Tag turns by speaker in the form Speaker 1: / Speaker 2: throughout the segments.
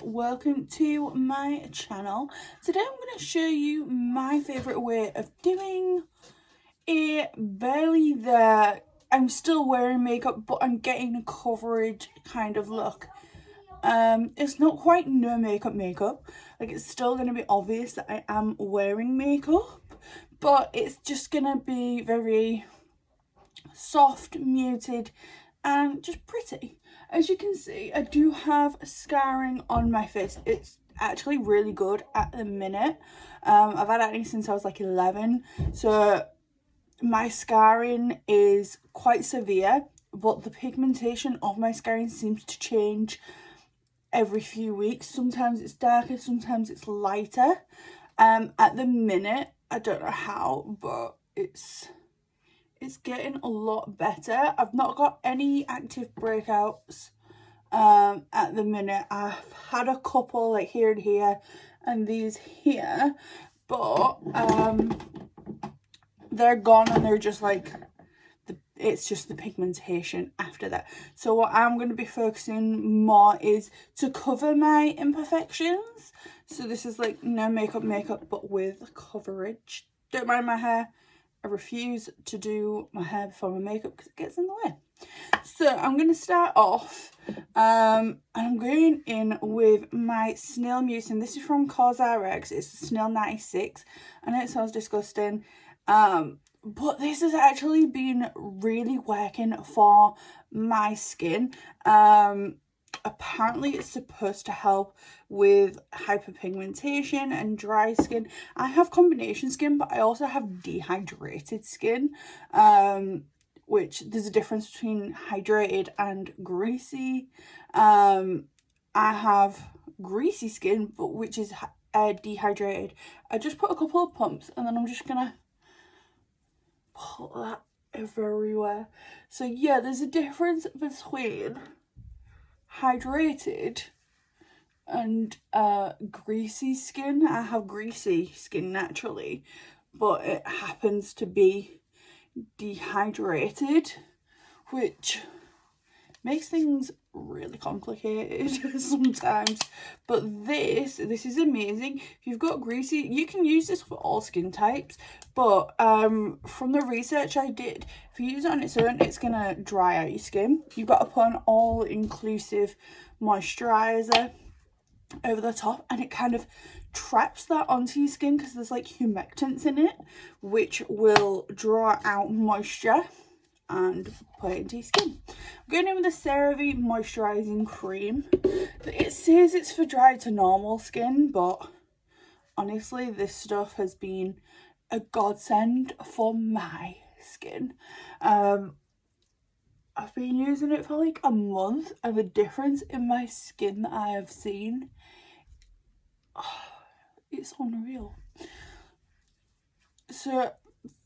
Speaker 1: welcome to my channel. Today I'm going to show you my favourite way of doing a barely there, I'm still wearing makeup but I'm getting a coverage kind of look. It's not quite no makeup, like it's still going to be obvious that I am wearing makeup, but it's just going to be very soft, muted and just pretty. As you can see, I do have scarring on my face. It's actually really good at the minute. I've had acne since I was like 11, so my scarring is quite severe, but the pigmentation of my scarring seems to change every few weeks. Sometimes it's darker, sometimes it's lighter. At the minute, I don't know how, but it's getting a lot better. I've not got any active breakouts at the minute. I've had a couple like here and here and these here, but they're gone and they're just like it's just the pigmentation after that. So what I'm going to be focusing more is to cover my imperfections. So this is like no makeup but with coverage. Don't mind my hair. I refuse to do my hair before my makeup because it gets in the way. So I'm going to start off and I'm going in with my snail mucin. This is from CosRx. It's snail 96. I know it sounds disgusting, but this has actually been really working for my skin. Apparently it's supposed to help with hyperpigmentation and dry skin. I have combination skin, but I also have dehydrated skin, which there's a difference between hydrated and greasy. I have greasy skin, but which is dehydrated. I just put a couple of pumps and then I'm just gonna put that everywhere. So yeah, there's a difference between hydrated and greasy skin. I have greasy skin naturally, but it happens to be dehydrated, which makes things really complicated sometimes. But this is amazing. If you've got greasy, you can use this for all skin types, but from the research I did, if you use it on its own, it's gonna dry out your skin. You've got to put an all-inclusive moisturizer over the top, and it kind of traps that onto your skin because there's like humectants in it, which will draw out moisture and put it into your skin. I'm going in with the CeraVe moisturising cream. It says it's for dry to normal skin, but honestly this stuff has been a godsend for my skin. I've been using it for like a month, and the difference in my skin that I have seen, it's unreal. So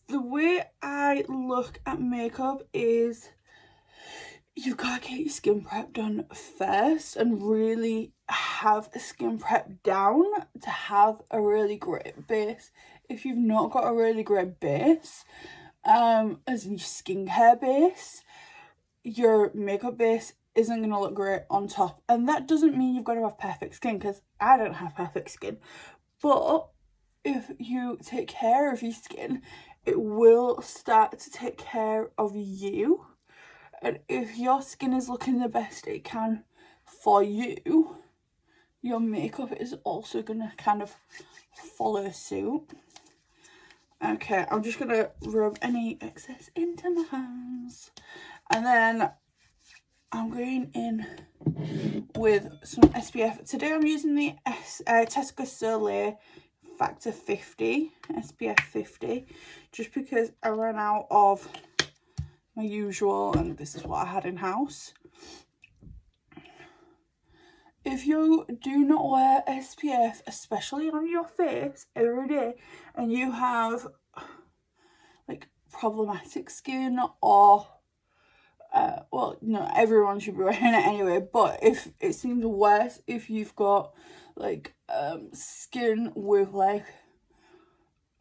Speaker 1: the way I look at makeup is you've got to get your skin prep done first and really have a skin prep down to have a really great base. If you've not got a really great base, as in your skincare base, your makeup base isn't going to look great on top. And that doesn't mean you've got to have perfect skin, because I don't have perfect skin. But if you take care of your skin, it will start to take care of you. And if your skin is looking the best it can for you, your makeup is also going to kind of follow suit. Okay, I'm just going to rub any excess into my hands. And then I'm going in with some SPF. Today I'm using the Tesco Soleil Factor 50, SPF 50, just because I ran out of my usual and this is what I had in house. If you do not wear SPF, especially on your face every day, and you have like problematic skin, or well, no, everyone should be wearing it anyway, but if it seems worse if you've got like skin with like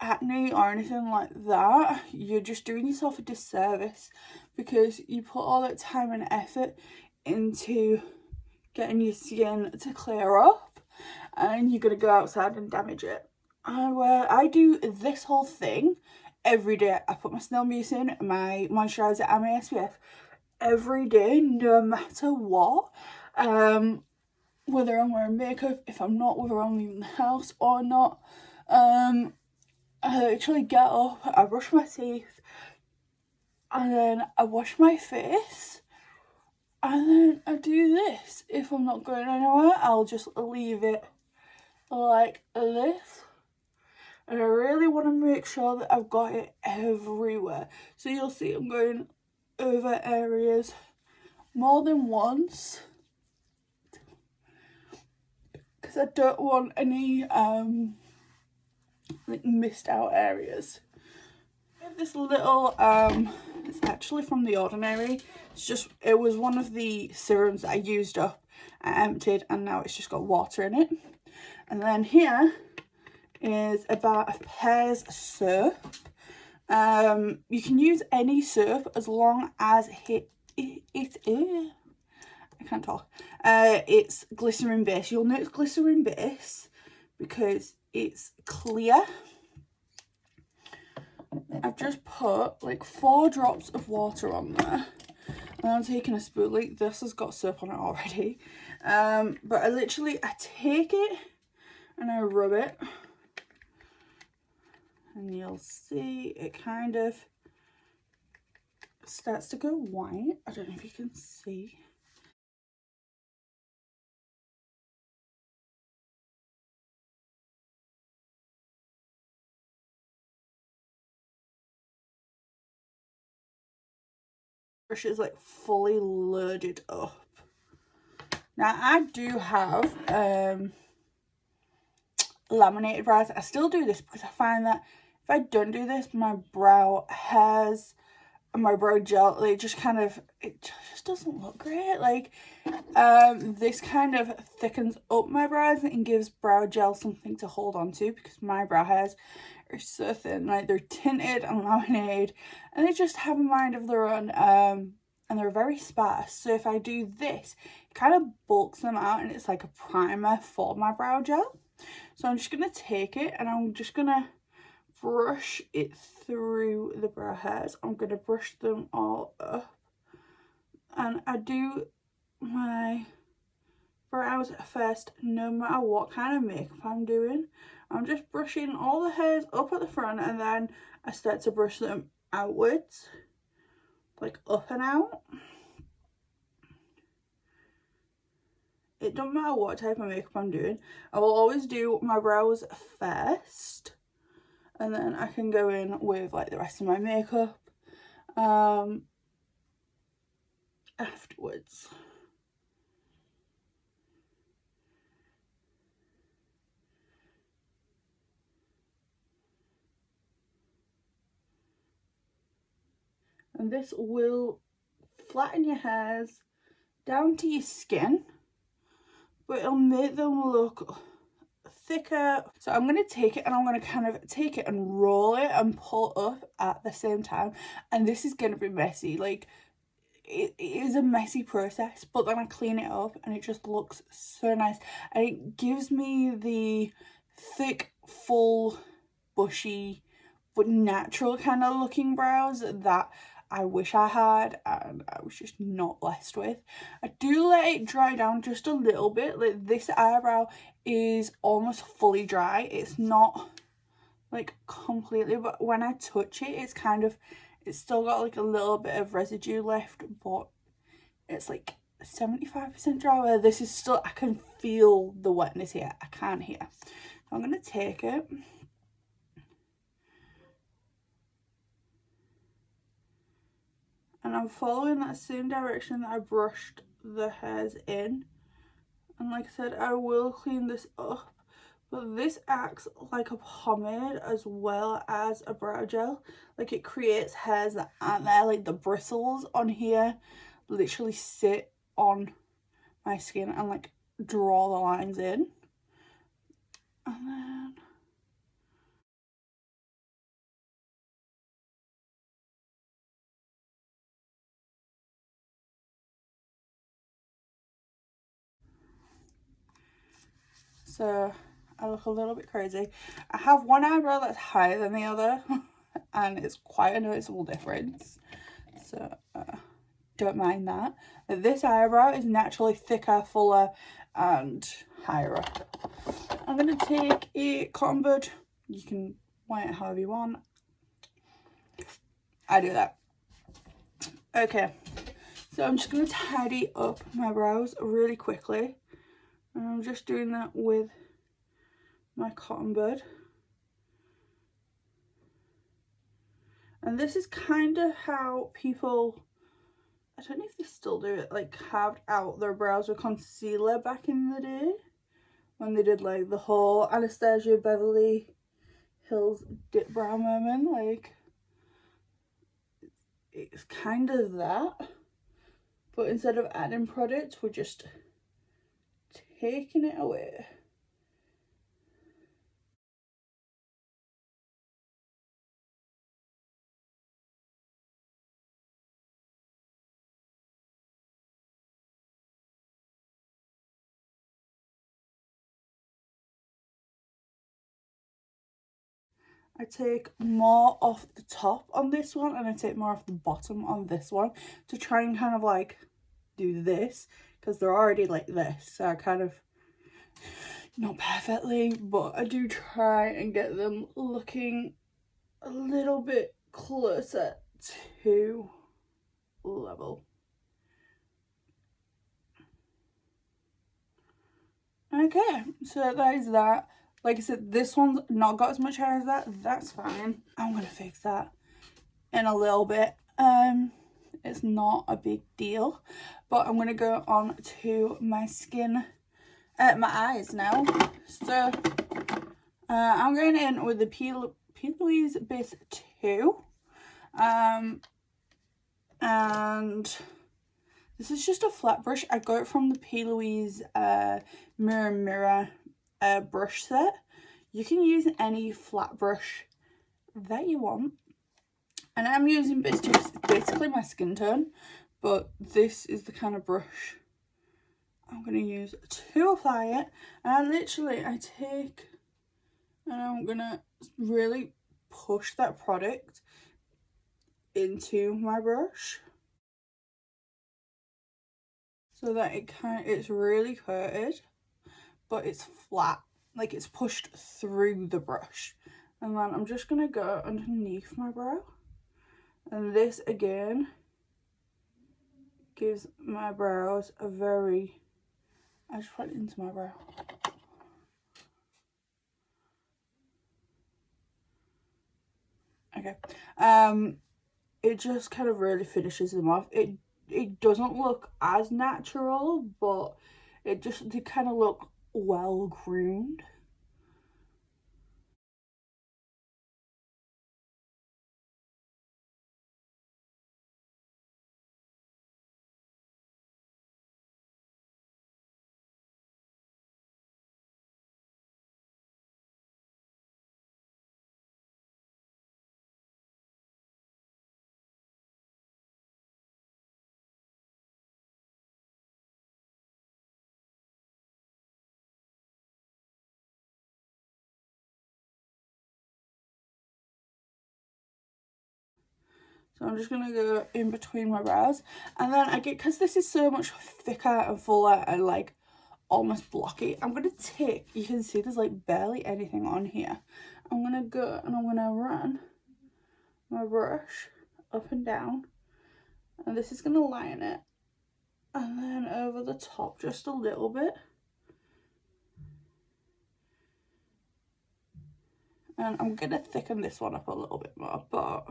Speaker 1: acne or anything like that, you're just doing yourself a disservice, because you put all that time and effort into getting your skin to clear up, and you're going to go outside and damage it. I do this whole thing every day. I put my snail mucin, my moisturiser and my SPF every day, no matter what. Whether I'm wearing makeup, if I'm not, whether I'm leaving the house or not. I literally get up, I brush my teeth, and then I wash my face, and then I do this. If I'm not going anywhere, I'll just leave it like this. And I really want to make sure that I've got it everywhere. So you'll see I'm going over areas more than once, because I don't want any like missed out areas. This little it's actually from The Ordinary. It was one of the serums that I used up, I emptied, and now it's just got water in it. And then here is about a pear's soap. You can use any soap as long as I can't talk. It's glycerin based. You'll know it's glycerin based because it's clear. I've just put like 4 drops of water on there, and I'm taking a spoon. Like, this has got soap on it already, but I take it and I rub it, and you'll see it kind of starts to go white. I don't know if you can see. Brush is like fully loaded up. Now I do have laminated brows. I still do this because I find that if I don't do this, my brow hairs and my brow gel, it just doesn't look great. Like, this kind of thickens up my brows and gives brow gel something to hold on to, because my brow hairs are so thin. Like, they're tinted and laminated, and they just have a mind of their own, and they're very sparse. So if I do this, it kind of bulks them out, and it's like a primer for my brow gel. So I'm just going to take it, and I'm just going to brush it through the brow hairs. I'm going to brush them all up. And I do my brows first, no matter what kind of makeup I'm doing. I'm just brushing all the hairs up at the front, and then I start to brush them outwards, like up and out. It doesn't matter what type of makeup I'm doing. I will always do my brows first, and then I can go in with like the rest of my makeup afterwards. And this will flatten your hairs down to your skin, but it'll make them look thicker. So I'm going to take it, and I'm going to kind of take it and roll it and pull up at the same time. And this is going to be messy. Like, it is a messy process, but then I clean it up and it just looks so nice. And it gives me the thick, full, bushy, but natural kind of looking brows that I wish I had, and I was just not blessed with. I do let it dry down just a little bit. Like, this eyebrow is almost fully dry. It's not like completely, but when I touch it, it's still got like a little bit of residue left, but it's like 75% dry, where this is still, I can feel the wetness here. I can't hear. So I'm going to take it. And I'm following that same direction that I brushed the hairs in. And like I said, I will clean this up. But this acts like a pomade as well as a brow gel. Like, it creates hairs that aren't there. Like, the bristles on here literally sit on my skin and like draw the lines in. And then so I look a little bit crazy. I have one eyebrow that's higher than the other and it's quite a noticeable difference, so don't mind that. This eyebrow is naturally thicker, fuller and higher up. I'm going to take a cotton bud. You can wear it however you want. I do that. Okay, so I'm just going to tidy up my brows really quickly. And I'm just doing that with my cotton bud. And this is kind of how people, I don't know if they still do it, like carved out their brows with concealer back in the day. When they did like the whole Anastasia Beverly Hills dip brow moment. Like, it's kind of that. But instead of adding product, we're just taking it away. I take more off the top on this one and I take more off the bottom on this one to try and kind of like do this, because they're already like this, so I kind of, not perfectly, but I do try and get them looking a little bit closer to level. Okay, so that is that. Like I said, this one's not got as much hair as that. That's fine. I'm gonna fix that in a little bit. It's not a big deal, but I'm gonna go on to my skin, my eyes now. So I'm going in with the Louise Base 2, and this is just a flat brush. I got it from the Louise Mirror brush set. You can use any flat brush that you want. And I'm using Base 2, it's basically my skin tone, but this is the kind of brush I'm going to use to apply it. And I take, and I'm going to really push that product into my brush so that it's really coated, but it's flat, like it's pushed through the brush. And then I'm just going to go underneath my brow, and this again gives my brows a very, I just went into my brow. Okay, it just kind of really finishes them off. It doesn't look as natural, but they kind of look well groomed. So I'm just going to go in between my brows. And then because this is so much thicker and fuller and like almost blocky, I'm going to take, you can see there's like barely anything on here. I'm going to go and I'm going to run my brush up and down. And this is going to line it. And then over the top just a little bit. And I'm going to thicken this one up a little bit more, but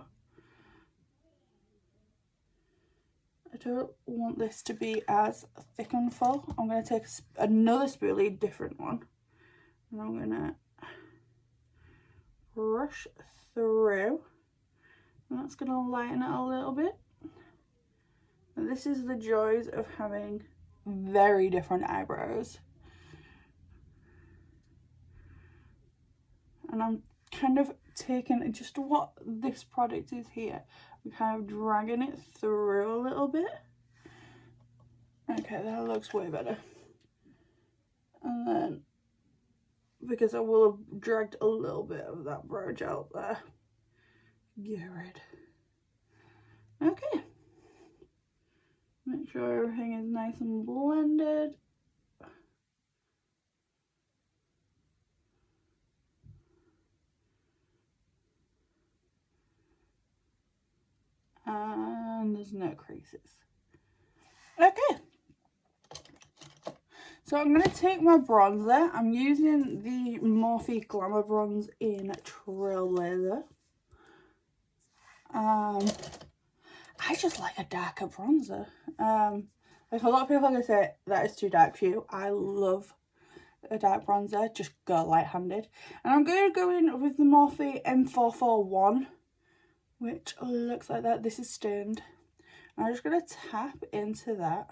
Speaker 1: I don't want this to be as thick and full. I'm going to take another spoolie, different one, and I'm going to brush through, and that's going to lighten it a little bit. And this is the joys of having very different eyebrows. And I'm kind of taking just what this product is here, I'm kind of dragging it through a little bit. Okay, that looks way better. And then because I will have dragged a little bit of that brow gel there. Get rid. Okay. Make sure everything is nice and blended. And there's no creases. Okay. So I'm going to take my bronzer. I'm using the Morphe Glamabronze in Trailblazer. I just like a darker bronzer. Like a lot of people are going to say that is too dark for you. I love a dark bronzer. Just go light-handed. And I'm going to go in with the Morphe M441, which looks like that. This is stained. And I'm just going to tap into that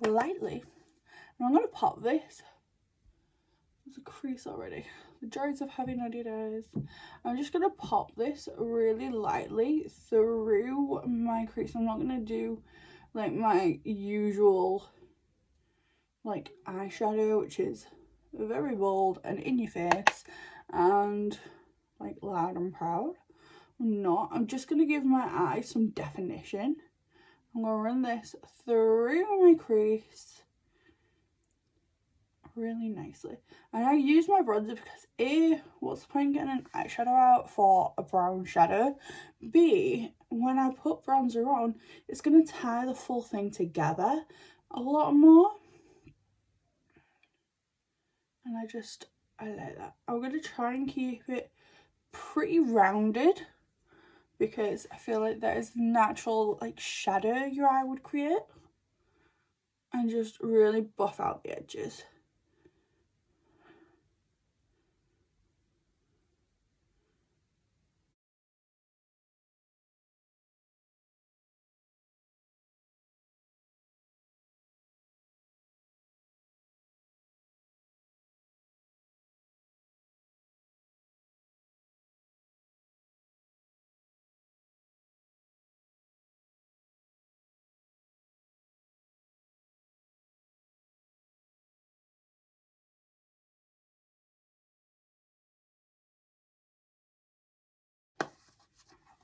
Speaker 1: lightly. And I'm going to pop this. There's a crease already. The joys of having naughty days. I'm just going to pop this really lightly through my crease. I'm not going to do like my usual like eyeshadow, which is very bold and in your face and like loud and proud. I'm not. I'm just going to give my eye some definition. I'm going to run this through my crease really nicely. And I use my bronzer because A, what's the point in getting an eyeshadow out for a brown shadow? B, when I put bronzer on, it's going to tie the full thing together a lot more. And I like that. I'm going to try and keep it pretty rounded because I feel like that is natural like shadow your eye would create. And just really buff out the edges.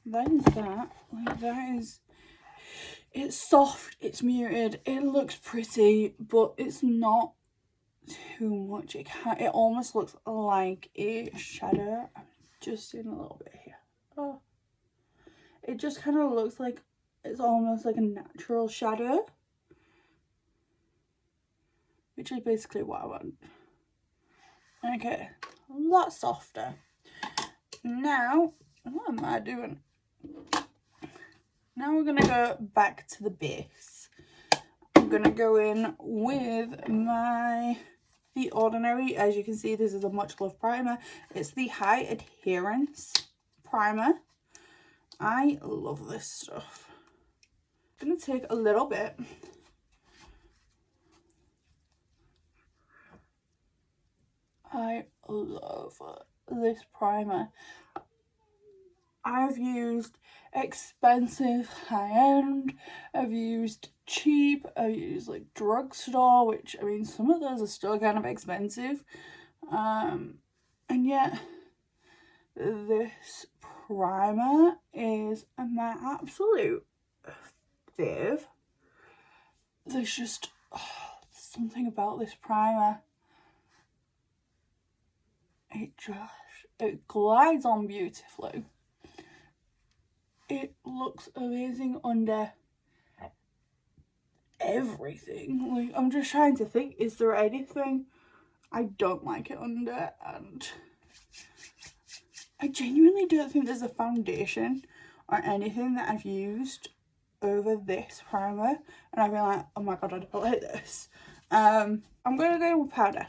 Speaker 1: That is that. Like that is, it's soft, it's muted, it looks pretty, but it's not too much. It almost looks like a shadow. I'm just doing a little bit here. Oh, it just kind of looks like it's almost like a natural shadow, which is basically what I want. Okay, a lot softer. Now, what am I doing? Now we're going to go back to the base. I'm going to go in with The Ordinary. As you can see, this is a much loved primer. It's the High Adherence primer. I love this stuff. I'm going to take a little bit. I love this primer. I've used expensive, high-end, I've used cheap, I've used like drugstore, which I mean some of those are still kind of expensive, and yet this primer is my absolute fave. There's just something about this primer. It glides on beautifully. It looks amazing under everything. Like, I'm just trying to think, is there anything I don't like it under? And I genuinely don't think there's a foundation or anything that I've used over this primer and I've been like, oh my god, I don't like this. I'm going to go with powder.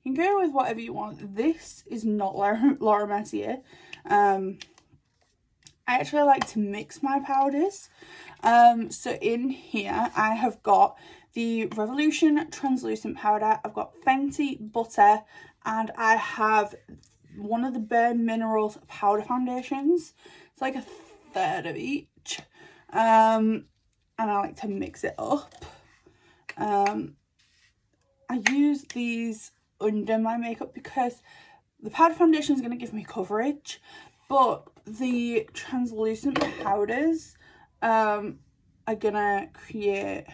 Speaker 1: You can go with whatever you want. This is not Laura Mercier. I actually like to mix my powders. So in here I have got the Revolution translucent powder, I've got Fenty butter, and I have one of the Bare Minerals powder foundations. It's like a third of each. And I like to mix it up. I use these under my makeup, because the powder foundation is going to give me coverage, but the translucent powders are going to create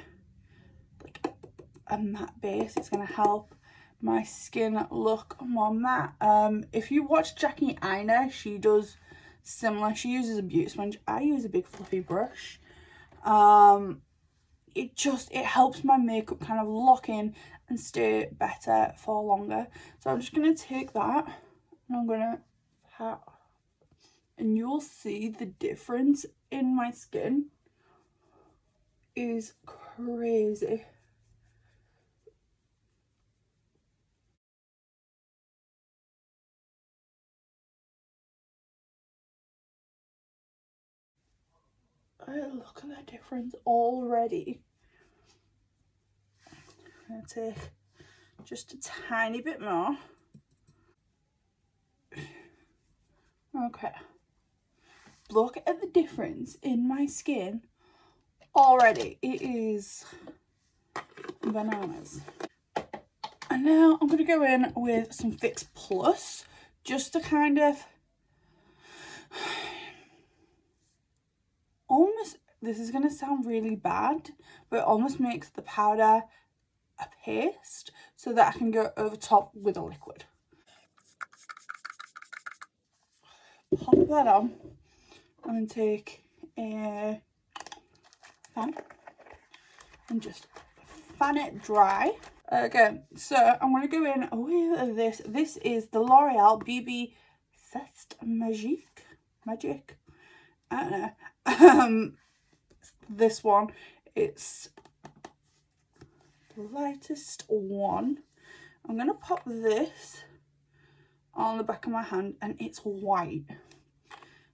Speaker 1: like a matte base. It's going to help my skin look more matte. If you watch Jackie Aina, she does similar. She uses a beauty sponge. I use a big fluffy brush. It helps my makeup kind of lock in and stay better for longer. So I'm just going to take that and I'm going to pat, and you'll see the difference in my skin is crazy. Look at the difference already. I'm going to take just a tiny bit more. Okay. Look at the difference in my skin already. It is bananas. And now I'm going to go in with some Fix Plus, just to kind of almost, this is going to sound really bad, but it almost makes the powder a paste so that I can go over top with a liquid. Pop that on and then take a fan and just fan it dry. Okay, so I'm going to go in with this. This is the L'Oreal BB Zest Magique. I don't know. This one, it's the lightest one. I'm going to pop this on the back of my hand, and it's white.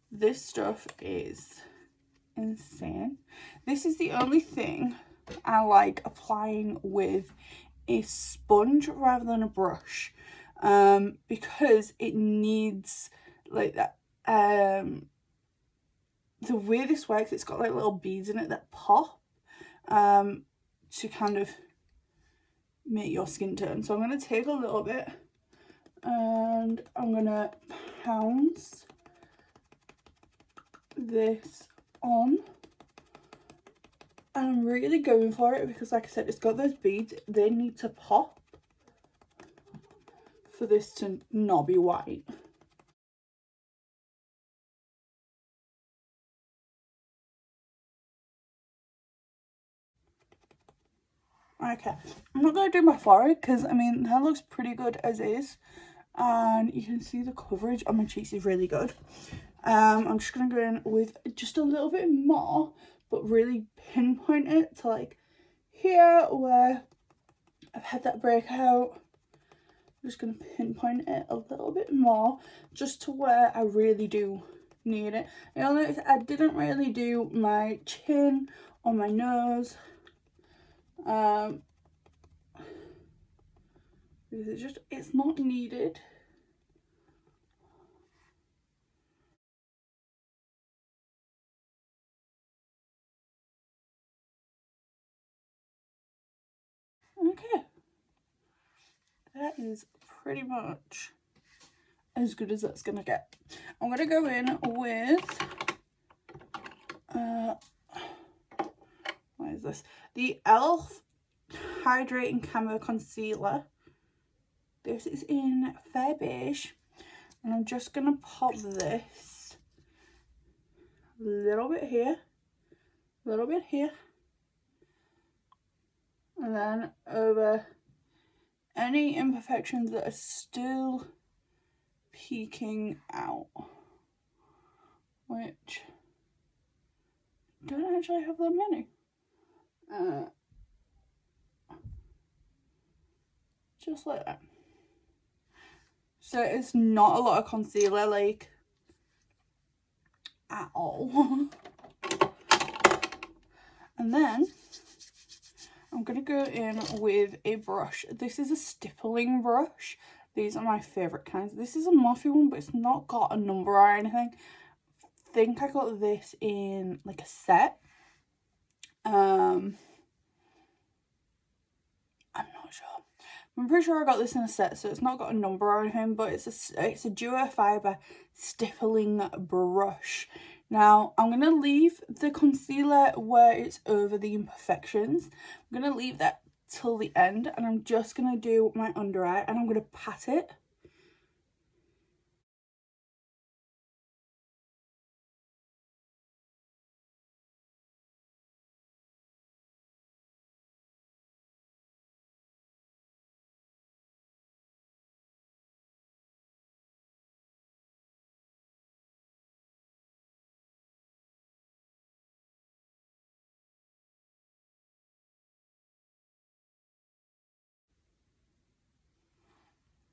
Speaker 1: This stuff is insane. This is the only thing I like applying with a sponge rather than a brush, because it needs like that. The way this works, it's got like little beads in it that pop to kind of make your skin turn. So I'm going to take a little bit and I'm going to pounce this on. And I'm really going for it because, like I said, it's got those beads. They need to pop for this to not be white. Okay, I'm not going to do my forehead because, I mean, that looks pretty good as is. And you can see the coverage on my cheeks is really good. I'm just going to go in with just a little bit more, but really pinpoint it to like here where I've had that breakout. I'm just going to pinpoint it a little bit more, just to where I really do need it. You'll notice I didn't really do my chin or my nose. Because it's not needed. Okay, that is pretty much as good as that's gonna get. I'm gonna go in with what is this? The e.l.f. Hydrating Camo Concealer. This is in Fair Beige, and I'm just gonna pop this a little bit here, a little bit here, and then over any imperfections that are still peeking out, which don't actually have that many. Just like that. So it's not a lot of concealer, like, at all. And then I'm going to go in with a brush. This is a stippling brush. These are my favourite kinds. This is a Morphe one, but it's not got a number or anything. I think I got this in like a set. I'm not sure. I'm pretty sure I got this in a set, so it's not got a number or anything, but it's a duo fibre stippling brush. Now, I'm going to leave the concealer where it's over the imperfections. I'm going to leave that till the end, and I'm just going to do my under eye, and I'm going to pat it.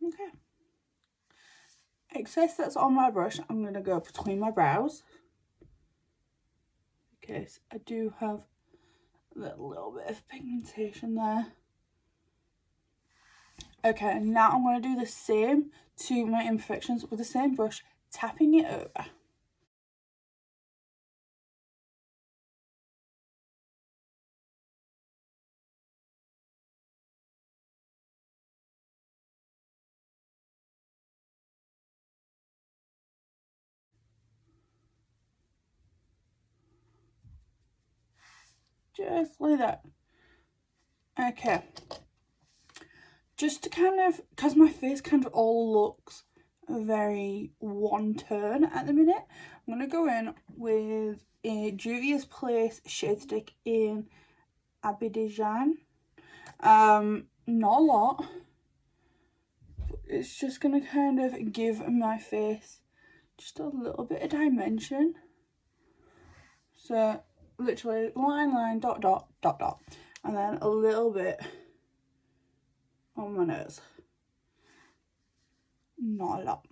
Speaker 1: Okay. Excess that's on my brush, I'm going to go between my brows, because I do have that little bit of pigmentation there. Okay, now I'm going to do the same to my imperfections with the same brush, tapping it over. Just like that. Okay. Just to kind of, because my face kind of all looks very one turn at the minute, I'm going to go in with a Juvia's Place shade stick in Abidjan. Not a lot. It's just going to kind of give my face just a little bit of dimension. So literally line, dot, dot, dot, dot, and then a little bit on my nose. Not a lot.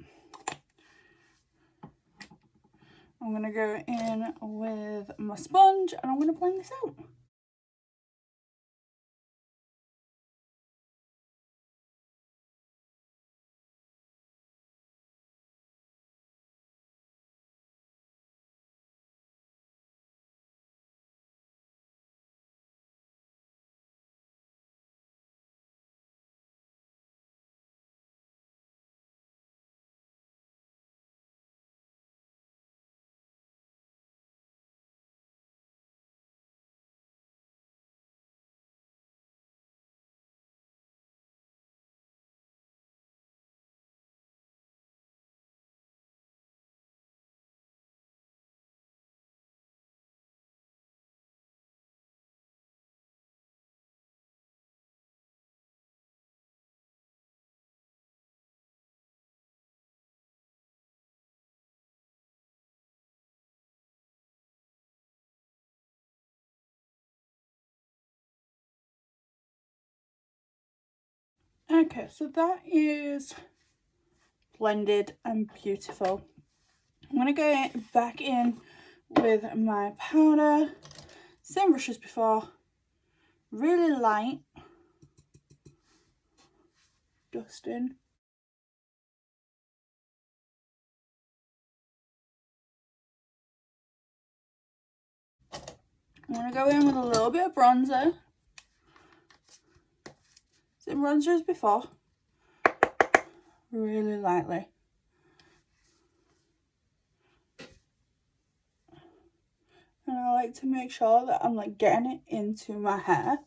Speaker 1: I'm going to go in with my sponge and I'm going to blend this out. Okay, so that is blended and beautiful. I'm going to go back in with my powder, same brush as before, really light dusting. I'm going to go in with a little bit of bronzer, same bronzer as before, really lightly. And I like to make sure that I'm like getting it into my hair.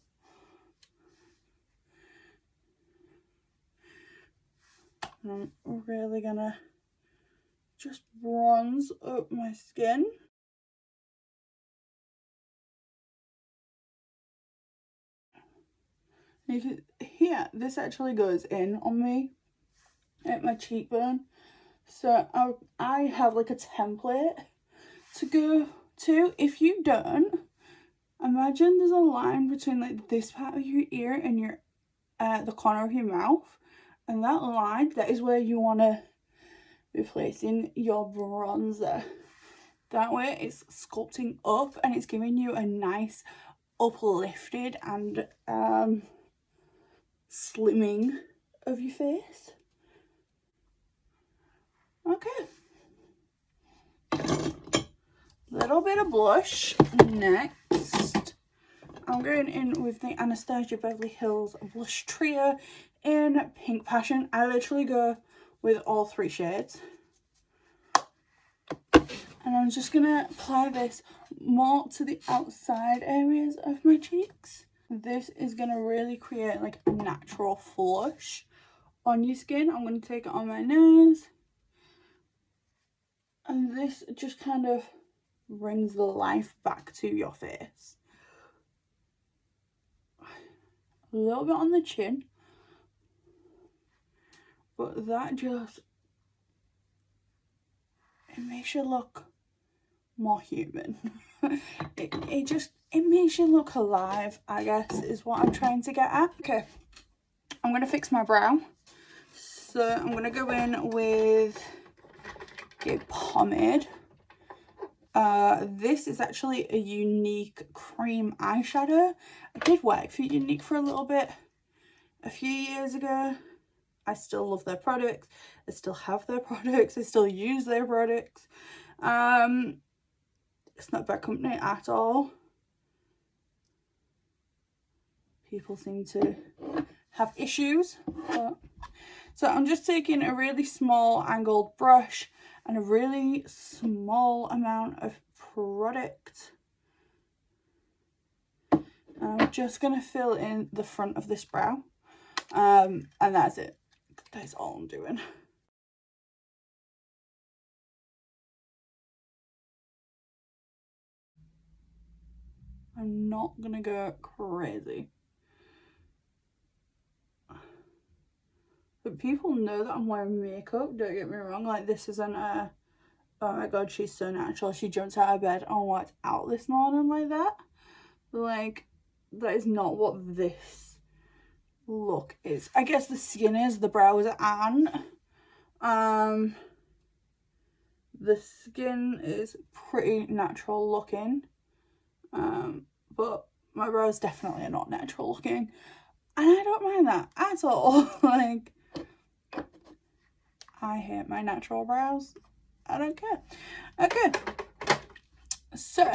Speaker 1: And I'm really gonna just bronze up my skin. You can hear this actually goes in on me at my cheekbone. So I have like a template to go to. If you don't, imagine there's a line between like this part of your ear and your the corner of your mouth, and that line, that is where you want to be placing your bronzer. That way it's sculpting up and it's giving you a nice uplifted and slimming of your face. Okay, little bit of blush next. I'm going in with the Anastasia Beverly Hills Blush Trio in Pink Passion. I literally go with all 3 shades. And I'm just going to apply this more to the outside areas of my cheeks. This is going to really create like a natural flush on your skin. I'm going to take it on my nose. And this just kind of brings the life back to your face. A little bit on the chin. But that just, it makes you look more human. it makes you look alive, I guess, is what I'm trying to get at. Okay, I'm going to fix my brow. So I'm going to go in with a pomade. This is actually a Unique cream eyeshadow. I did work for Unique for a little bit a few years ago. I still love their products. I still have their products. I still use their products. It's not a bad company at all. People seem to have issues. So I'm just taking a really small angled brush and a really small amount of product. I'm just going to fill in the front of this brow. And that's it. That's all I'm doing. I'm not going to go crazy. But people know that I'm wearing makeup, don't get me wrong. Like, this isn't a, oh my god, she's so natural. She jumped out of bed and worked out this morning like that. Like, that is not what this look is. I guess the skin is, the brows aren't. The skin is pretty natural looking. But my brows definitely are not natural looking. And I don't mind that at all. Like, I hate my natural brows. I don't care. Okay. So,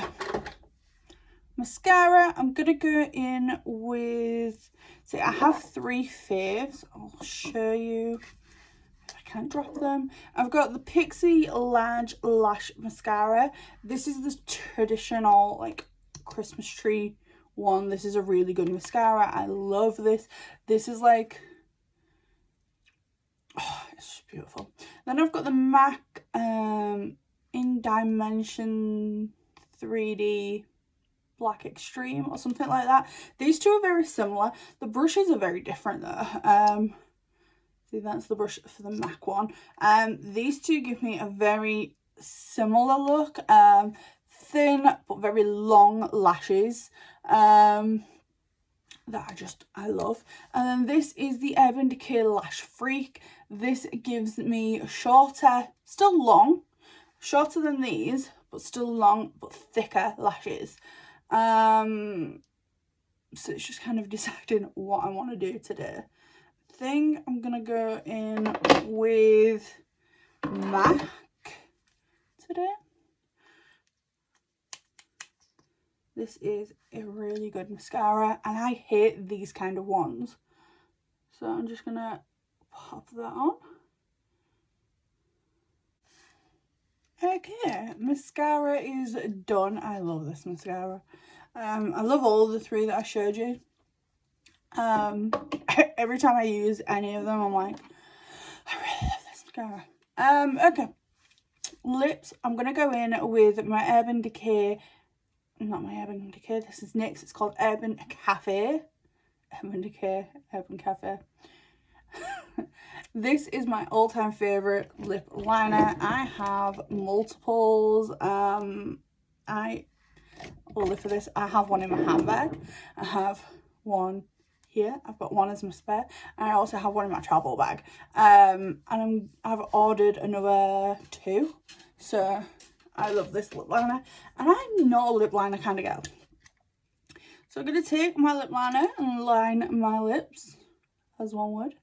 Speaker 1: mascara. I'm going to go in with... See, I have 3 faves. I'll show you. I can't drop them. I've got the Pixie Large Lash Mascara. This is the traditional, like, Christmas tree one. This is a really good mascara. I love this. This is like... Oh, it's just beautiful. Then I've got the MAC In Dimension 3D Black Extreme or something like that. These two are very similar. The brushes are very different though. See, that's the brush for the MAC one. These two give me a very similar look. Thin but very long lashes. That I love. And then this is the Urban Decay Lash Freak. This gives me shorter, still long, shorter than these, but still long, but thicker lashes. So it's just kind of deciding what I want to do today. I think I'm going to go in with MAC today. This is a really good mascara, and I hate these kind of ones. So I'm just going to pop that on. Okay, mascara is done. I love this mascara. I love all the 3 that I showed you. Every time I use any of them, I'm like, I really love this mascara. Okay, lips. I'm going to go in with my Urban Decay. Not my Urban Decay, this is NYX. It's called Urban Cafe. Urban Decay, Urban Cafe. This is my all-time favourite lip liner. I have multiples. I will live for this. I have one in my handbag. I have one here. I've got one as my spare. And I also have one in my travel bag. And I've ordered another 2. So I love this lip liner. And I'm not a lip liner kind of girl. So I'm going to take my lip liner and line my lips, as one would.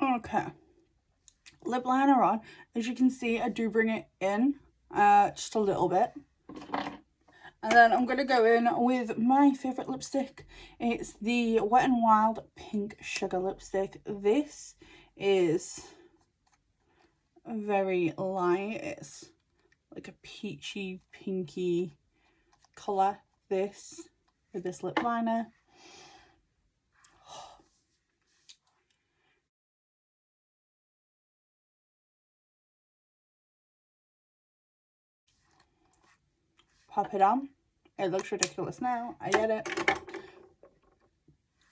Speaker 1: Okay, lip liner on. As you can see, I do bring it in just a little bit. And then I'm going to go in with my favourite lipstick. It's the Wet n Wild Pink Sugar lipstick. This is very light. It's like a peachy, pinky colour. This with this lip liner. Pop it on. It looks ridiculous now. I get it.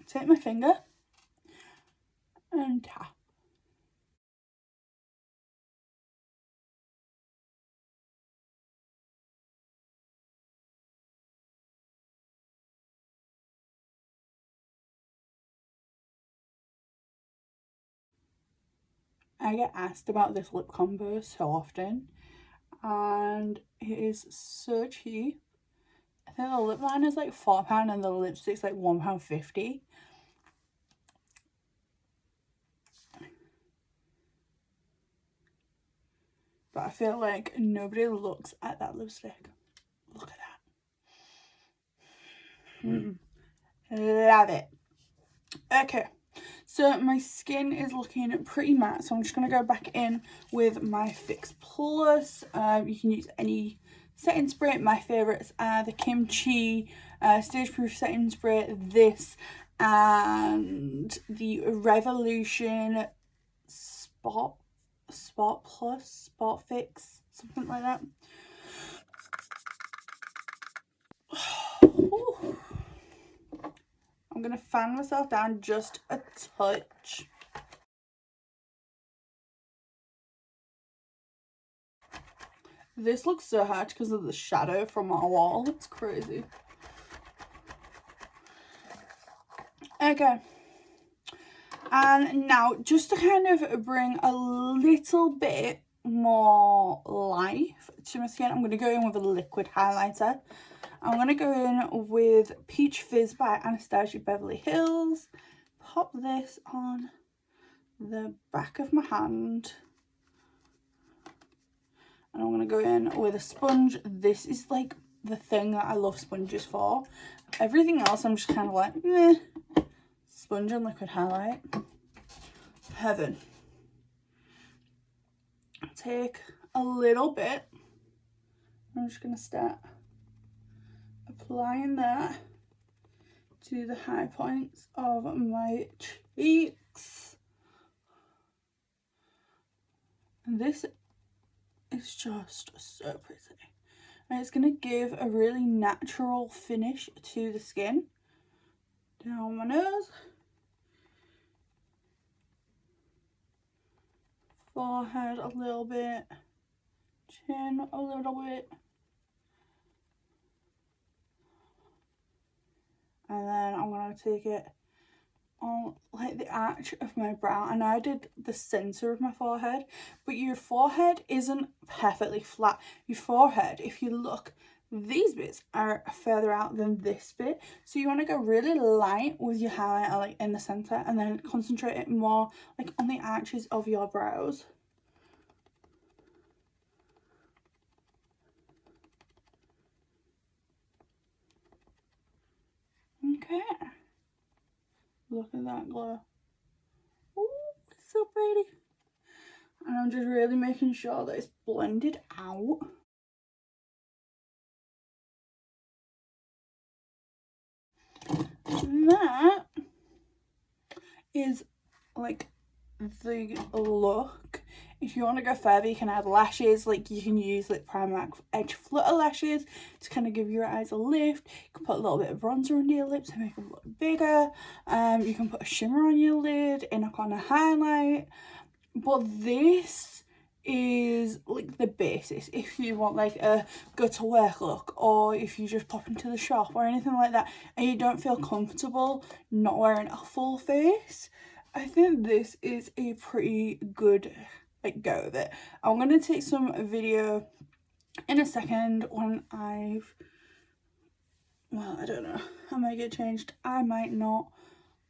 Speaker 1: Take my finger and tap. I get asked about this lip combo so often, and it is so cheap. I think the lip liner is like £4 and the lipstick's like £1.50. But I feel like nobody looks at that lipstick. Look at that. Love it. Okay, so my skin is looking pretty matte, so I'm just going to go back in with my Fix Plus. You can use any setting spray. My favourites are the Kimchi Stage Proof Setting Spray, this, and the Revolution Spot Plus, Spot Fix, something like that. I'm going to fan myself down just a touch. This looks so hard because of the shadow from our wall. It's crazy. Okay. And now, just to kind of bring a little bit more life to my skin, I'm going to go in with a liquid highlighter. I'm going to go in with Peach Fizz by Anastasia Beverly Hills. Pop this on the back of my hand. And I'm going to go in with a sponge. This is like the thing that I love sponges for. Everything else I'm just kind of like, meh. Sponge and liquid highlight. Heaven. Take a little bit. I'm just going to start applying that to the high points of my cheeks. And this is just so pretty. And it's going to give a really natural finish to the skin. Down my nose. Forehead a little bit. Chin a little bit. And then I'm going to take it on like the arch of my brow, and I did the center of my forehead, but your forehead isn't perfectly flat. Your forehead, if you look, these bits are further out than this bit, so you want to go really light with your highlighter like in the center, and then concentrate it more like on the arches of your brows. Okay, look at that glow. Ooh, it's so pretty. And I'm just really making sure that it's blended out. And that is like the look. If you want to go further, you can add lashes. Like you can use like Primark Edge Flutter lashes to kind of give your eyes a lift. You can put a little bit of bronzer under your lips to make them look bigger. You can put a shimmer on your lid, inner corner highlight. But this is like the basis if you want like a go to work look, or if you just pop into the shop or anything like that and you don't feel comfortable not wearing a full face. I think this is a pretty good like go of it. I'm going to take some video in a second when well, I don't know, I might get changed, I might not,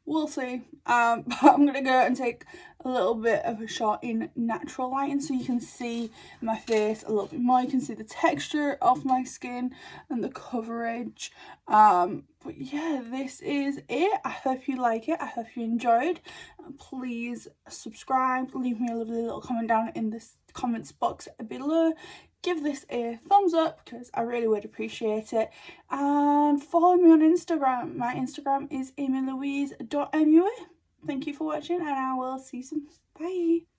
Speaker 1: we'll see. But I'm gonna go and take a little bit of a shot in natural lighting so you can see my face a little bit more. You can see the texture of my skin and the coverage. But yeah, this is it. I hope you like it. I hope you enjoyed. Please subscribe, leave me a lovely little comment down in the comments box below. Give this a thumbs up because I really would appreciate it, and follow me on Instagram. My Instagram is amylouise.mua. Thank you for watching, and I will see you soon. Bye.